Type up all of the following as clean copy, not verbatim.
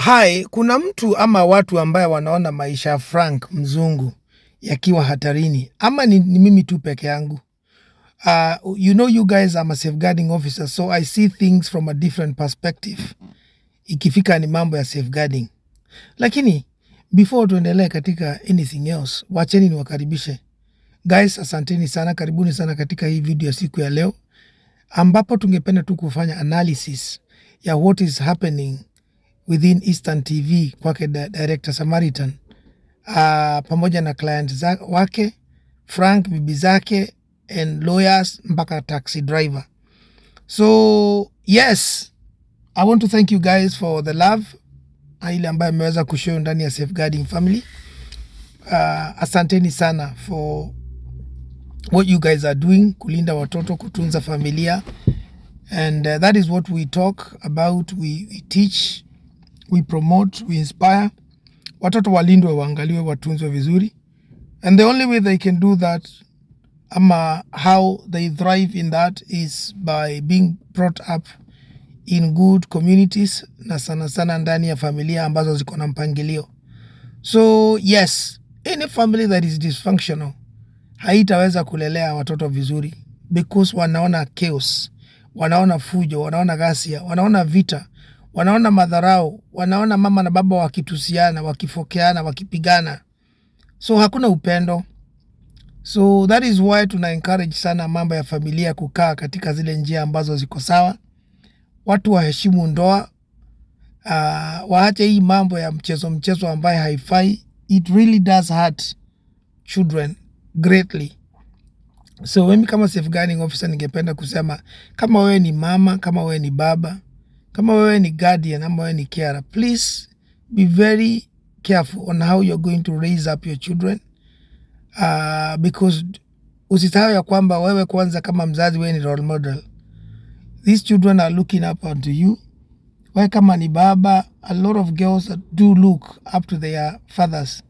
Hai, kuna mtu ama watu ambaye wanaona maisha ya Frank mzungu yakiwa hatarini, ama ni mimi tu peke yangu. You guys, I'm a safeguarding officer, so I see things from a different perspective. Ikifika ni mambo ya safeguarding. Lakini, before tuendelee katika anything else, wacheni niwakaribishe. Guys, asanteni sana, karibuni sana katika hii video ya siku ya leo, ambapo tungependa tu kufanya analysis ya what is happening within Eastern TV kwake director Samaritan, pamoja na client wake Frank, bibi zake, and lawyers mpaka taxi driver. So yes, I want to thank you guys for the love ile ambayo mmeweza kushow ndani ya Safeguarding Family. Asanteni sana for what you guys are doing, kulinda watoto, kutunza familia, and that is what we talk about. We teach, we promote, we inspire. Watoto walindwe, waangaliwe, watunzwe vizuri, and the only way they can do that, ama how they thrive in that, is by being brought up in good communities, na sana sana ndani ya familia ambazo ziko na mpangilio. So yes, any family that is dysfunctional haitaweza kulelea watoto vizuri, because wanaona chaos, wanaona fujo, wanaona ghasia, wanaona vita, wanaona madharau, wanaona mama na baba wakitusiana, wakifokeana, wakipigana. So hakuna upendo. So that is why tuna encourage sana mambo ya familia kukaa katika zile njia ambazo ziko sawa. Watu waheshimu ndoa, waache hii mambo ya mchezo ambaye haifai. It really does hurt children greatly. So mimi kama safeguarding officer ningependa kusema, kama wewe ni mama, kama wewe ni baba, kama wewe ni guardian, ama wewe ni carer, please be very careful on how you're going to raise up your children, because usisahau ya kwamba wewe kwanza kama mzazi, wewe ni role model. These children are looking up onto you. Wewe kama ni baba, a lot of girls do look up to their fathers.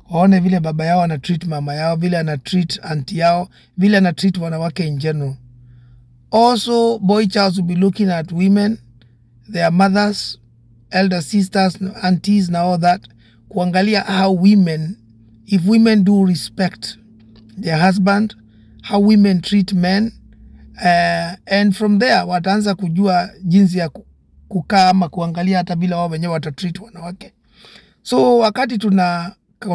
Waone vile baba yao ana treat mama yao, vile ana treat auntie yao, vile ana treat wanawake in general. Also, boy child will be looking at women, their mothers, elder sisters, aunties, and all that, kuangalia how women, if women do respect their husband, how women treat men, and from there wataanza kujua jinsi ya kukaa, ama kuangalia hata vile wao wenyewe watatreat wanawake. So wakati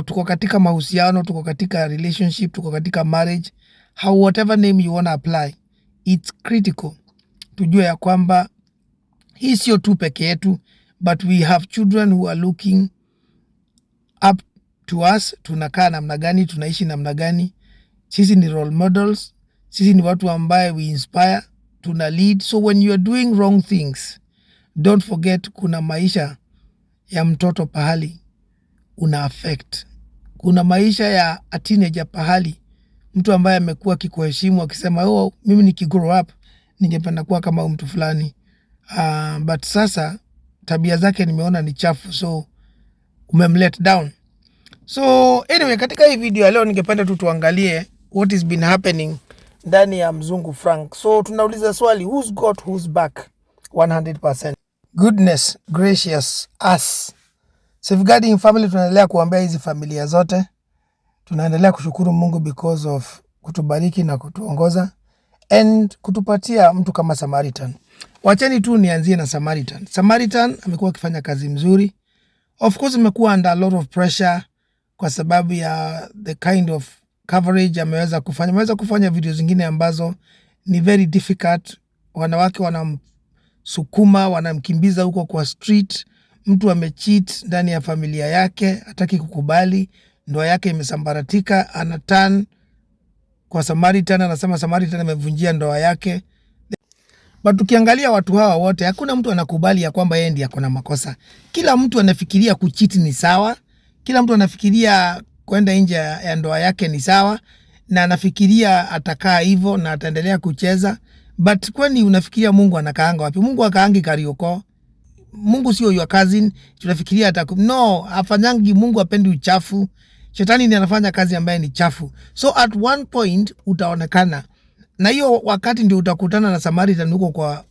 tuko katika mahusiano, tuko katika relationship, tuko katika marriage, how whatever name you want to apply, it's critical tujue ya kwamba hii sio tu peke yetu, but we have children who are looking up to us. Tunakaa namna gani, tunaishi namna gani. Sisi ni role models, sisi ni watu ambaye we inspire, tuna lead. So when you are doing wrong things, don't forget kuna maisha ya mtoto pahali una affect. Kuna maisha ya a teenager pahali, mtu ambaye amekuwa kikuheshimu akisema, mimi nikigrow up ningependa kuwa kama mtu fulani, but sasa tabia zake nimeona ni chafu, so umemlet down. So anyway, katika hii video ya leo ningependa tu tuangalie what has been happening ndani ya mzungu Frank. So tunauliza swali, who's got who's back 100%? Goodness gracious us. Safeguarding Family tunaendelea kuambia hizi familia zote, tunaendelea kushukuru Mungu because of kutubariki na kutuongoza and kutupatia mtu kama Samaritan. Wacheni tu nianzie na Samaritan. Samaritan amekuwa akifanya kazi mzuri. Of course amekuwa under a lot of pressure kwa sababu ya the kind of coverage ameweza kufanya. Ameweza kufanya video zingine ambazo ni very difficult. Wanawake wanamsukuma, wanamkimbiza huko kwa street. Mtu amecheat ndani ya familia yake, hataki kukubali, ndoa yake imesambaratika, anaturn kwa Samaritan, anasema Samaritan amevunjia ndoa yake. But ukiangalia watu hawa wote, hakuna mtu anakubali ya kwamba yeye ndiye akona makosa. Kila mtu anafikiria kucheat ni sawa, kila mtu anafikiria kwenda nje ya ndoa yake ni sawa, na anafikiria atakaa hivyo na ataendelea kucheza. But kwani unafikiria Mungu anakaanga wapi? Mungu akaangi karioko. Mungu sio your cousin, tunafikiria no, afanyangi. Mungu apendi uchafu. Shetani ndiye anafanya kazi ambaye ni chafu. So at one point utaonekana, na hiyo wakati ndio utakutana na Samaritan huko kwa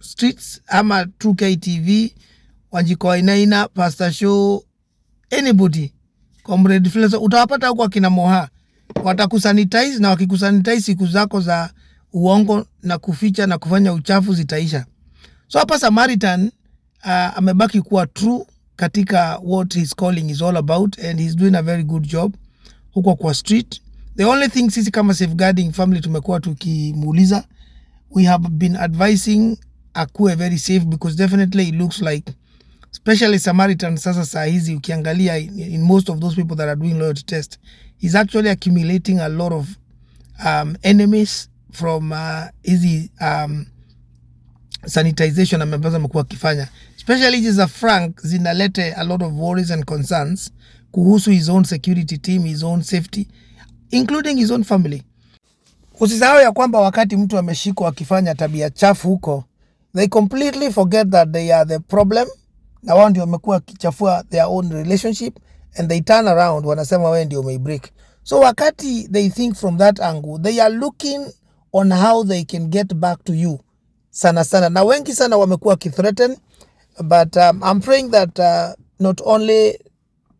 streets ama 2K TV, Wanjiko Inaina, Pastor Show, anybody, Comrade Fleso, utawapata huko akina Moha. Watakusanitize, na wakikusanitize siku zako za uongo na kuficha na kufanya uchafu zitaisha. So hapa Samaritan amebaki kuwa true katika what his calling is all about, and he's doing a very good job huko kwa street. The only thing sisi kama safeguarding family tumekuwa tukimuuliza, we have been advising akuwe very safe, because definitely it looks like, especially Samaritan sasa saa hizi ukiangalia in most of those people that are doing loyalty test, he's actually accumulating a lot of enemies from hizi sanitization ambazo amekuwa akifanya, especially hizi za Frank zinalete a lot of worries and concerns kuhusu his own security team, his own safety, including his own family. Usisahau ya kwamba wakati mtu ameshikwa akifanya tabia chafu huko, they completely forget that they are the problem, na wao ndio wamekuwa kichafua their own relationship, and they turn around wanasema wewe ndio umeibreak. So wakati they think from that angle, they are looking on how they can get back to you sana sana, na wengi sana wamekuwa kithreaten, but I'm praying that not only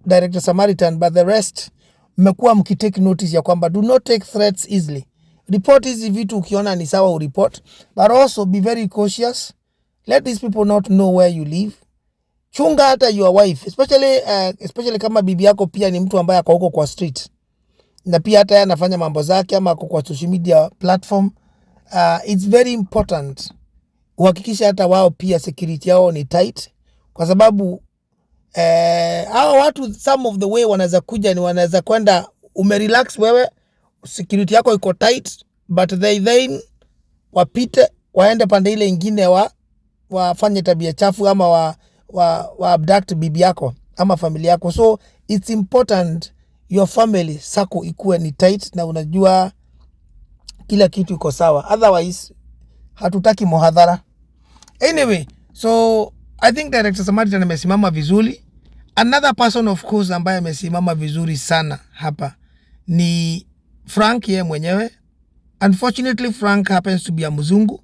Director Samaritan but the rest mmekuwa mkitake notice ya kwamba do not take threats easily. Report hizi vitu ukiona ni sawa ureport, but also be very cautious. Let these people not know where you live. Chunga hata your wife, especially kama bibi yako pia ni mtu ambaye ako huko kwa street, na pia hata anafanya mambo zake ama ako kwa social media platform. It's very important uhakikisha hata wao pia security yao ni tight, kwa sababu hao watu some of the way wanaweza kuja ni wanaweza kwenda umerelax wewe, security yako iko tight, but they then wapite waende pande ile ingine wafanye tabia chafu ama wa abduct bibi yako ama familia yako. So it's important your family sako ikuwe ni tight na unajua kila kitu iko sawa, otherwise hatutaki muhadhara. Anyway, so I think Director Samaritan amesimama vizuri. Another person of course ambaye amesimama vizuri sana hapa ni Frank ye mwenyewe. Unfortunately Frank happens to be a mzungu.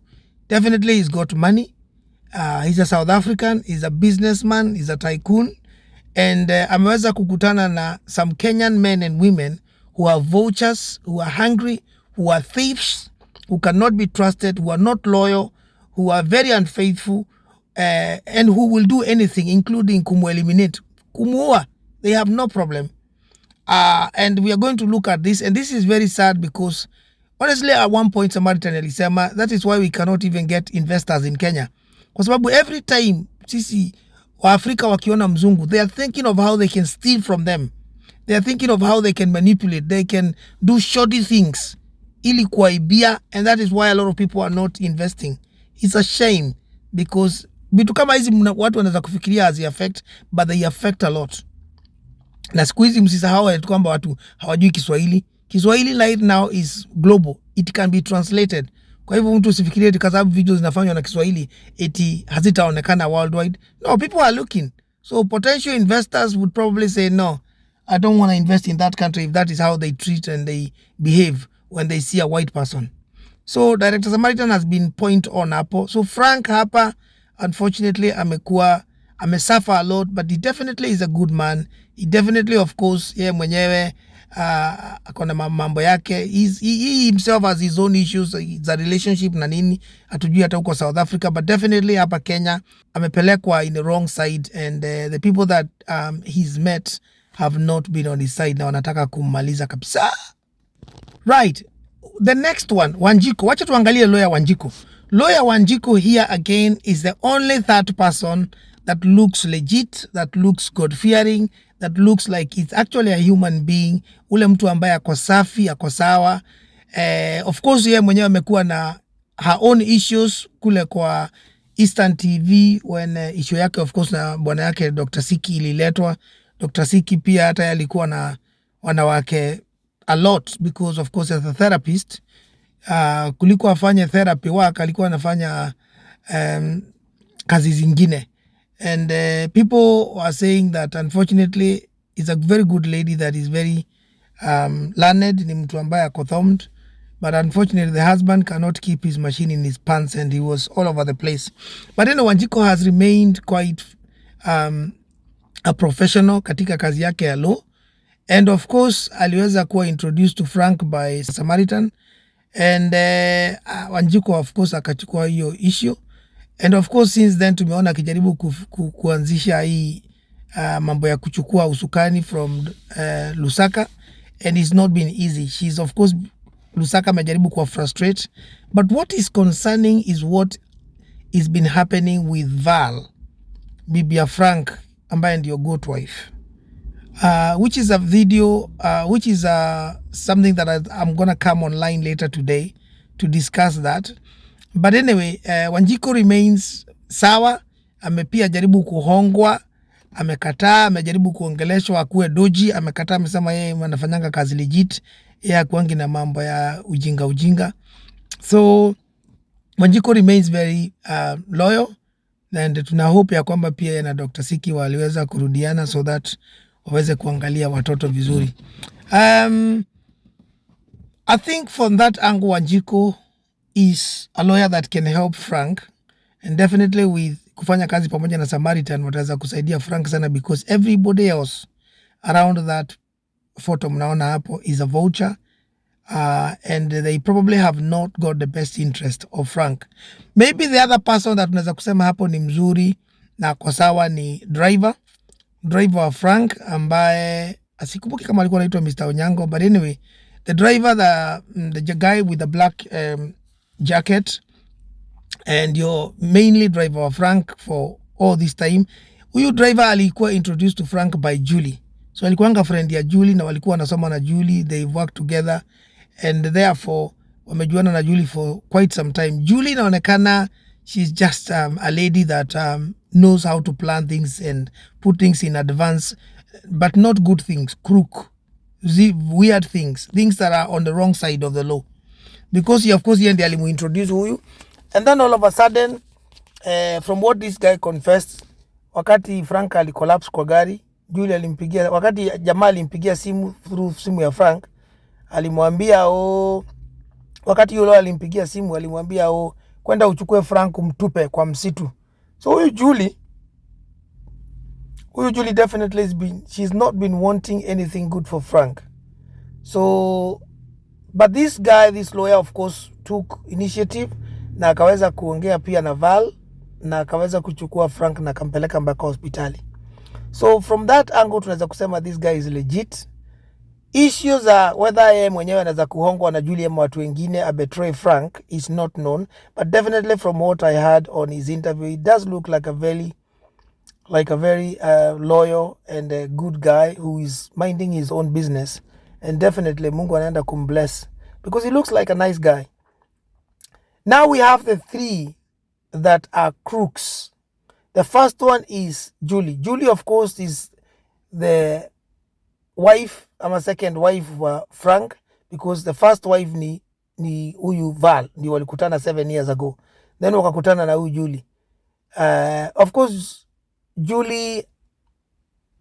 Definitely he's got money. He's a South African, he's a businessman, he's a tycoon, and ameweza kukutana na some Kenyan men and women who are vultures, who are hungry, who are thieves, who cannot be trusted, who are not loyal, who are very unfaithful, and who will do anything, including eliminate, kumuua. They have no problem. And we are going to look at this, and this is very sad because honestly at one point Samaritan alisema that is why we cannot even get investors in Kenya, kwa sababu every time sisi wa Afrika wakiona mzungu, they are thinking of how they can steal from them, they are thinking of how they can manipulate, they can do shoddy things ili kuaibia, and that is why a lot of people are not investing. It's a shame because vitu kama hizi watu wanaweza kufikiria as affect, but they affect a lot. Na siku hizi msisahau kwamba watu hawajui Kiswahili. Kiswahili right now is global, it can be translated. Kwa hivyo mtu usifikirie kwa sababu video zinafanywa na Kiswahili eti hazitaonekana worldwide. No, people are looking. So potential investors would probably say no, I don't want to invest in that country if that is how they treat and they behave when they see a white person. So Director Samaritan has been point on hapo. So Frank hapa unfortunately amesuffer a lot, but he definitely is a good man. He definitely of course yeye mwenyewe akona mambo yake. He himself has his own issues, the relationship na nini hatujui hata huko South Africa, but definitely hapa Kenya amepelekwa in the wrong side, and the people that he's met have not been on his side na wanataka kummaliza kabisa. Right, the next one, Wanjiko. Wacha tuangalie lawyer Wanjiko. Lawyer Wanjiko here again is the only third person that looks legit, that looks God-fearing, that looks like it's actually a human being. Ule mtu ambaye ako safi, ako sawa. Of course yeye mwenyewe amekuwa na her own issues kule kwa Eastern TV when issue yake of course na bwana yake Dr. Siki ililetwa. Dr. Siki pia hata alikuwa na wanawake a lot because of course as a therapist kuliko afanye therapy work alikuwa anafanya kazi zingine, and people are saying that unfortunately is a very good lady that is very learned, ni mtu ambaye ako thumbed, but unfortunately the husband cannot keep his machine in his pants and he was all over the place. But Wanjiko has remained quite a professional katika kazi yake ya law, and of course aliweza kuwa introduced to Frank by Samaritan, and Wanjiku of course akachukua hiyo issue, and of course since then tumeona akijaribu kuanzisha hii mambo ya kuchukua usukani from Lusaka, and it's not been easy. She's of course, Lusaka amejaribu kuwa frustrate, but what is concerning is what is been happening with Val, bibi ya Frank ambaye ndio goat wife, which is a video, which is something that I'm gonna come online later today to discuss that. But anyway, Wanjiku remains sawa. Amepia jaribu kuhongwa, amekataa. Amejaribu kuongeleshwa akuwe doji, amekataa. Amesema yeye anafanyanga kazi legit, yeye hakuangi na mambo ya ujinga. So Wanjiku remains very loyal, and tuna hope ya kwamba pia na Dr. Siki waliweza kurudiana so that waweze kuangalia watoto vizuri. I think from that angle, Wanjiku is a lawyer that can help Frank, and definitely with kufanya kazi pamoja na Samaritan wataweza kusaidia Frank sana, because everybody else around that photo mnaona hapo is a vulture, and they probably have not got the best interest of Frank. Maybe the other person that tunaweza kusema hapo ni mzuri na kwa sawa ni driver wa Frank ambaye asikumbuki kama alikuwa anaitwa Mr. Onyango, but anyway, the driver, the guy with the black jacket, and your mainly driver wa Frank for all this time. Huyu driver alikuwa introduced to Frank by Julie, so alikuanga friend ya Julie na walikuwa wanasoma na Julie, they worked together, and therefore wamejuana na Julie for quite some time. Julie inaonekana she's just a lady that knows how to plan things and put things in advance, but not good things, crook, weird things that are on the wrong side of the law, because of course yeye ndiye alimuintroduce huyu, and then all of a sudden from what this guy confessed, wakati Frank alicollapse kwa gari, Julie alimpigia, wakati jamaa alimpigia simu through simu ya Frank, alimwambia wakati yule alimpigia simu alimwambia kwenda uchukue Frank umtupe kwa msitu. So huyu Julie definitely she's not been wanting anything good for Frank. So but this guy, this lawyer of course took initiative na akaweza kuongea pia na Val na akaweza kuchukua Frank na kampeleka mpaka hospitali. So from that angle tunaweza kusema this guy is legit. Issues are whether yeye mwenyewe anaweza kuhongwa na Julie ama watu wengine a betray Frank is not known, but definitely from what I heard on his interview, it does look like a very loyal and a good guy who is minding his own business, and definitely Mungu anaenda kumbless because he looks like a nice guy. Now we have the three that are crooks. The first one is Julie. Julie of course is the wife, ama second wife wa Frank, because the first wife ni huyu Val, ndio walikutana 7 years ago, then wakakutana na huyu Julie. Of course Julie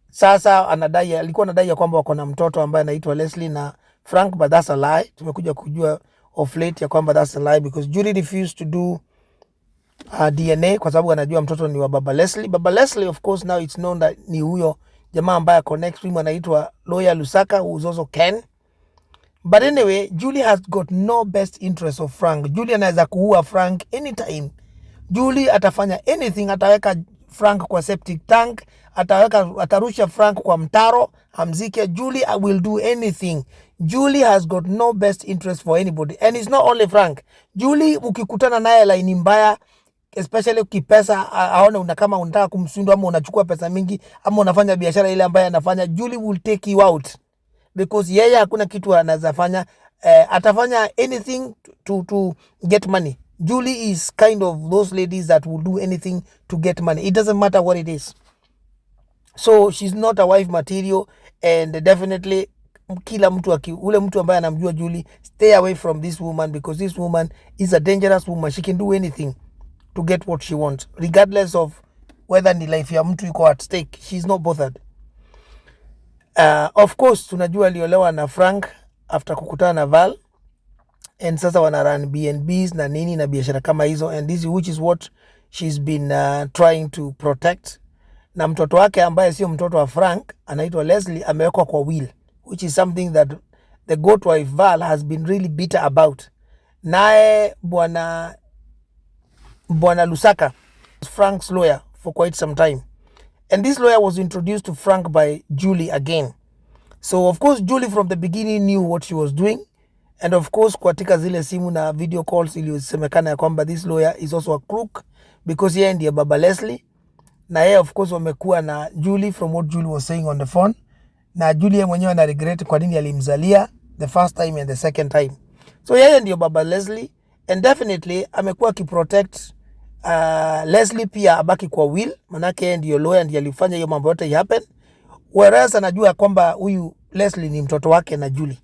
sasa alikuwa anadai ya kwamba wako na mtoto ambaye anaitwa Leslie na Frank, but that's a lie. Tumekuja kujua of late ya kwamba that's a lie, because Julie refused to do DNA kwa sababu anajua mtoto ni wa baba Leslie. Baba Leslie of course now it's known that ni huyo jamaa ambaye connects him, anaitwa lawyer Lusaka, who is also Ken. But anyway, Julie has got no best interest of Frank. Julie anaweza kuua Frank anytime. Julie atafanya anything, ataweka Frank kwa septic tank, atarusha Frank kwa mtaro, amzike. Julie will do anything. Julie has got no best interest for anybody, and it's not only Frank. Julie ukikutana naye line mbaya, especially ukipesa aone kama unataka kumsundwa ama unachukua pesa mingi ama unafanya biashara ile ambayo anafanya, Julie will take you out, because yeye hakuna kitu anazafanya, atafanya anything to get money. Julie is kind of those ladies that will do anything to get money. It doesn't matter what it is. So she's not a wife material, and definitely kila mtu ule mtu ambaye anamjua Julie, stay away from this woman, because this woman is a dangerous woman. She can do anything to get what she wants, regardless of whether ni life ya mtu iko at stake. She's not bothered. Of course tunajua aliolewa na Frank after kukutana na Val, and sasa wana run BNBs na nini na biashara kama hizo, and this which is what she's been trying to protect, na mtoto wake ambaye sio mtoto wa Frank anaitwa Leslie amewekwa kwa will, which is something that the goat wife Val has been really bitter about. Naye bwana Lusaka, Frank's lawyer for quite some time, and this lawyer was introduced to Frank by Julie again. So of course Julie from the beginning knew what she was doing, and of course katika zile simu na video calls iliyosemekana ya kwamba this lawyer is also a crook because yeye ndiye baba Leslie, na yeye of course wamekuwa na Julie from what Julie was saying on the phone, na Julie mwenyewe ana regret kwa nini alimzalia the first time and the second time. So yeye ndiyo baba Leslie, and definitely amekuwa kiprotect Leslie pia abaki kwa will, manake yeye ndiyo lawyer, ndiye alifanya hiyo mambo yote happen, whereas anajua kwamba huyu Leslie ni mtoto wake na Julie.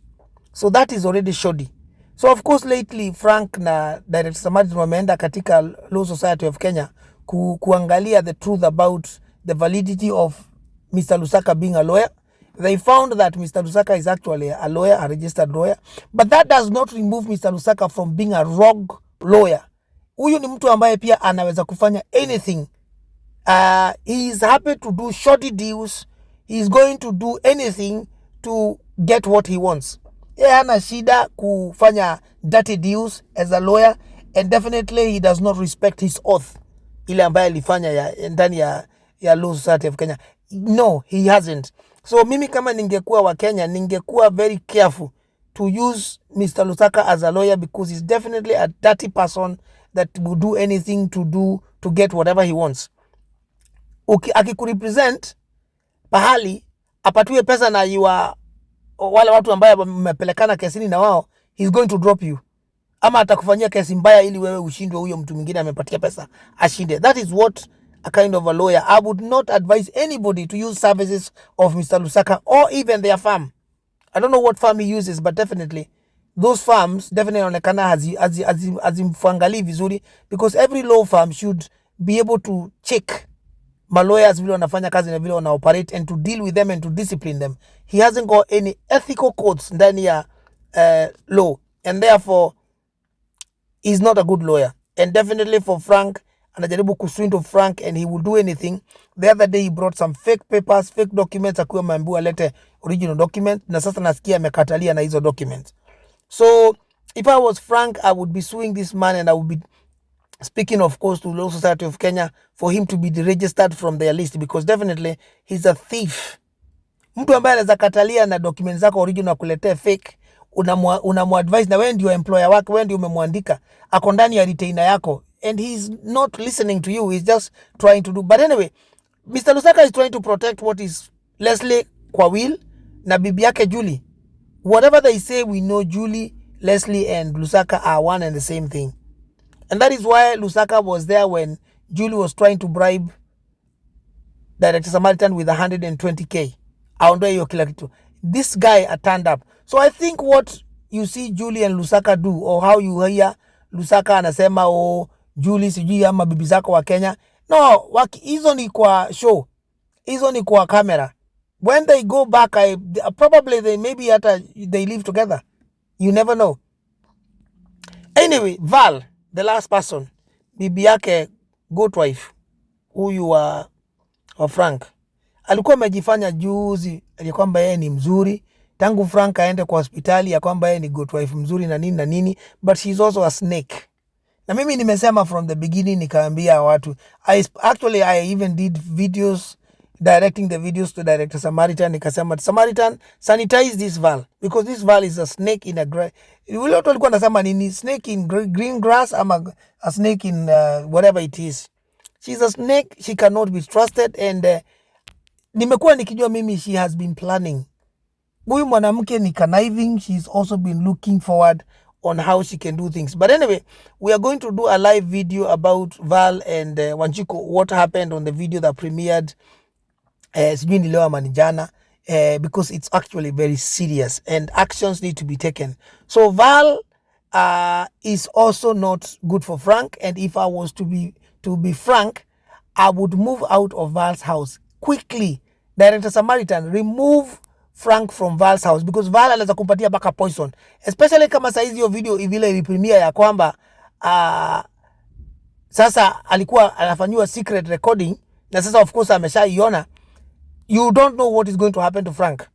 So that is already shoddy. So of course lately Frank na Director Samaritan wameenda katika Law Society of Kenya kuangalia the truth about the validity of Mr. Lusaka being a lawyer. They found that Mr. Lusaka is actually a lawyer, a registered lawyer, but that does not remove Mr. Lusaka from being a rogue lawyer. Huyu ni mtu ambaye pia anaweza kufanya anything. He is happy to do shoddy deals. He is going to do anything to get what he wants. Yeye hana shida kufanya dirty deals as a lawyer, and definitely he does not respect his oath ile ambaye alifanya ndani ya Law Society of Kenya. No, he hasn't. So mimi kama ningekuwa wa Kenya, ningekuwa very careful to use Mr. Lusaka as a lawyer, because he's definitely a dirty person that will do anything to get whatever he wants. Akikurepresent pahali apatiwe pesa na wale watu ambaye mmepelekana kesini na wao, he's going to drop you. Ama atakufanyia kesi mbaya ili wewe ushindwe, huyo mtu mwingine amepatia pesa ashinde. That is what a kind of a lawyer. I would not advise anybody to use services of Mr. Lusaka or even their firm. I don't know what firm he uses, but definitely those firms definitely onekana hazimfangalii vizuri, because every law firm should be able to check my lawyers vile wanafanya kazi na vile wana operate, and to deal with them and to discipline them. He hasn't got any ethical codes ndani ya law, and therefore he's not a good lawyer. And definitely for Frank, anajaribu kuswindle Frank, and he will do anything. The other day he brought some fake papers, fake documents, akiwa ameambiwa alete original document, na sasa nasikia amekatalia na hizo documents. So if I was Frank, I would be suing this man, and I would be speaking of course to Law Society of Kenya for him to be deregistered from their list, because definitely he's a thief. Mtu ambaye anaweza katalia na documents zako original kuletea fake, unamuadvise, na wewe ndio employer wake, wewe ndio umemwandika, ako ndani ya retainer yako, and he's not listening to you, he's just trying to do. But anyway, Mr. Lusaka is trying to protect what is Leslie kwa will na bibi yake Julie. Whatever they say, we know Julie, Leslie and Lusaka are one and the same thing. And that is why Lusaka was there when Julie was trying to bribe Director Samaritan with 120K. Aondoe hiyo kila kitu. This guy turned up. So I think what you see Julie and Lusaka do, or how you hear Lusaka anasema Julie sijui ama bibi zako wa Kenya. No, hizo ni kwa show. Hizo ni kwa camera. When they go back, probably they live together. You never know. Anyway, Val, the last person, bibi yake goat wife, huyu wa Frank, alikuwa amejifanya juzi ya kwamba yeye ni mzuri, tangu Frank aende kwa hospitali ya kwamba yeye ni goat wife mzuri na nini, but she's also a snake. Na mimi nimesema from the beginning, nikaambia watu, I even did videos directing the videos to Director Samaritan. Nikasema, Samaritan, sanitize this Val, because this Val is a snake in a wale watu walikuwa nasema nini, snake in green grass ama a snake in whatever it is. She's a snake, she cannot be trusted, and nimekuwa nikijua mimi she has been planning. Huyu mwanamke ni conniving, she's also been looking forward on how she can do things. But anyway, we are going to do a live video about Val and Wanjiku, what happened on the video that premiered sijui ni leo ama ni jana, because it's actually very serious and actions need to be taken. So Val is also not good for Frank, and if I was to be frank, I would move out of Val's house quickly. Director Samaritan, remove Frank from Val's house, because Val anaweza kumpatia baka poison, especially kama saizi hiyo video vile ilipremia ya kwamba sasa alikuwa anafanywa secret recording na sasa of course ameshaiona. You don't know what is going to happen to Frank.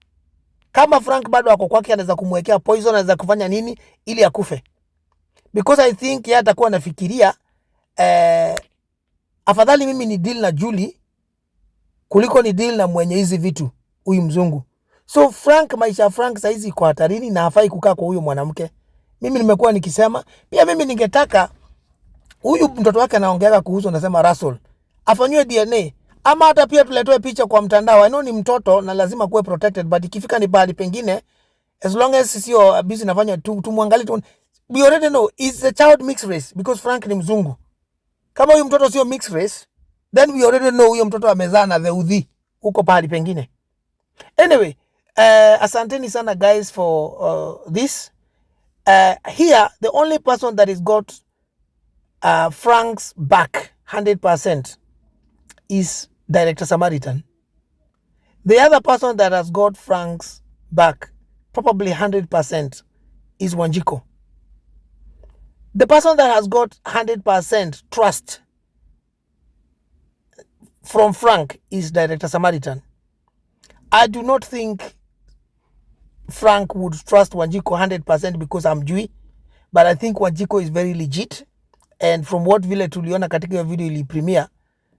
Kama Frank bado ako kwake, anaweza kumwekea poison, anaweza kufanya nini ili akufe, because I think yeye atakuwa anafikiria afadhali mimi ni deal na Julie kuliko ni deal na mwenye hizi vitu, huyu mzungu. So Frank, maisha ya Frank saizi iko hatarini na hafai kukaa kwa huyu mwanamke. Mimi nimekuwa nikisema pia, mimi ningetaka huyu mtoto wake anaongeaga kuhusu, nasema Russell afanywe DNA, ama hata pia tuletoe picha kwa mtandao. I know ni mtoto na lazima kuwe protected, but ikifika ni bahali pengine, as long as sio abuse nafanya tumwangalie tu. We already know it's a child mixed race because Frank ni mzungu. Kama huyu mtoto sio mixed race, then we already know huyo mtoto amezaa na theudhi huko bahali pengine. Anyway, asanteni sana guys for this. Here the only person that is got Frank's back 100% is Director Samaritan. The other person that has got Frank's back probably 100% is Wanjiko. The person that has got 100% trust from Frank is Director Samaritan. I do not think Frank would trust Wanjiko 100% because I'm Jewy, but I think Wanjiko is very legit, and from what vile tuliona katika video ili premiere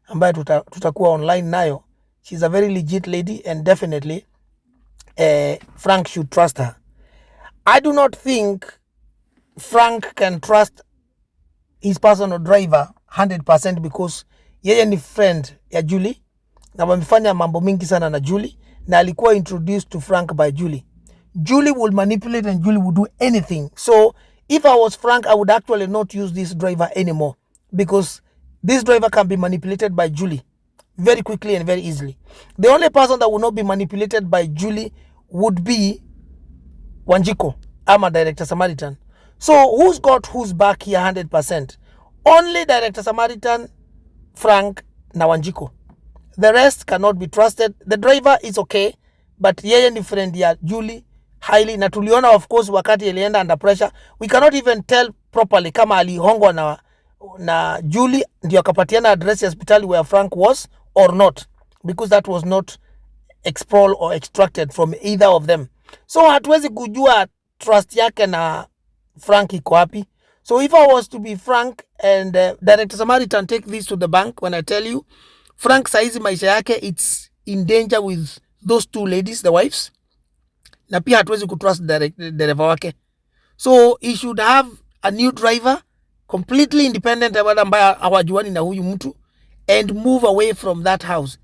ambayo tutakuwa online nayo, she's a very legit lady, and definitely Frank should trust her. I do not think Frank can trust his personal driver 100% because yeye ni friend ya Julie na wamefanya mambo mingi sana na Julie, na alikuwa introduced to Frank by Julie. Julie will manipulate and Julie will do anything. So if I was Frank, I would actually not use this driver anymore, because this driver can be manipulated by Julie very quickly and very easily. The only person that will not be manipulated by Julie would be Wanjiko, ama Director Samaritan. So who's got who's back here 100%? Only Director Samaritan, Frank na Wanjiko. The rest cannot be trusted. The driver is okay, but yeye ni friend ya Julie highly, na tuliona of course wakati alienda under pressure. We cannot even tell properly kama alihongwa na Julie ndio akapatiana address ya hospitali where Frank was or not, because that was not explored or extracted from either of them. So hatuwezi kujua trust yake na Frank iko wapi. So if I was to be Frank and Director Samaritan, take this to the bank when I tell you Frank saizi maisha yake it's in danger with those two ladies, the wives, na pia hatuwezi kutrust dereva wake. So he should have a new driver completely independent ambaye hawajuani na huyu mtu, and move away from that house.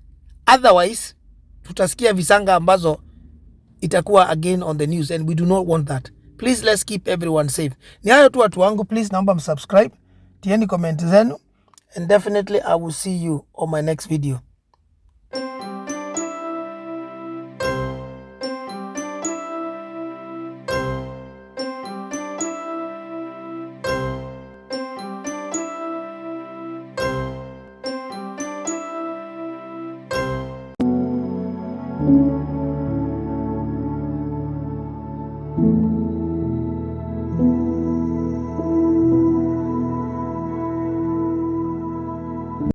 Otherwise tutasikia visanga ambazo itakuwa again on the news, and we do not want that. Please let's keep everyone safe. Ni hayo tu watu wangu, please naomba msubscribe, tieni comment zenu, and definitely I will see you on my next video.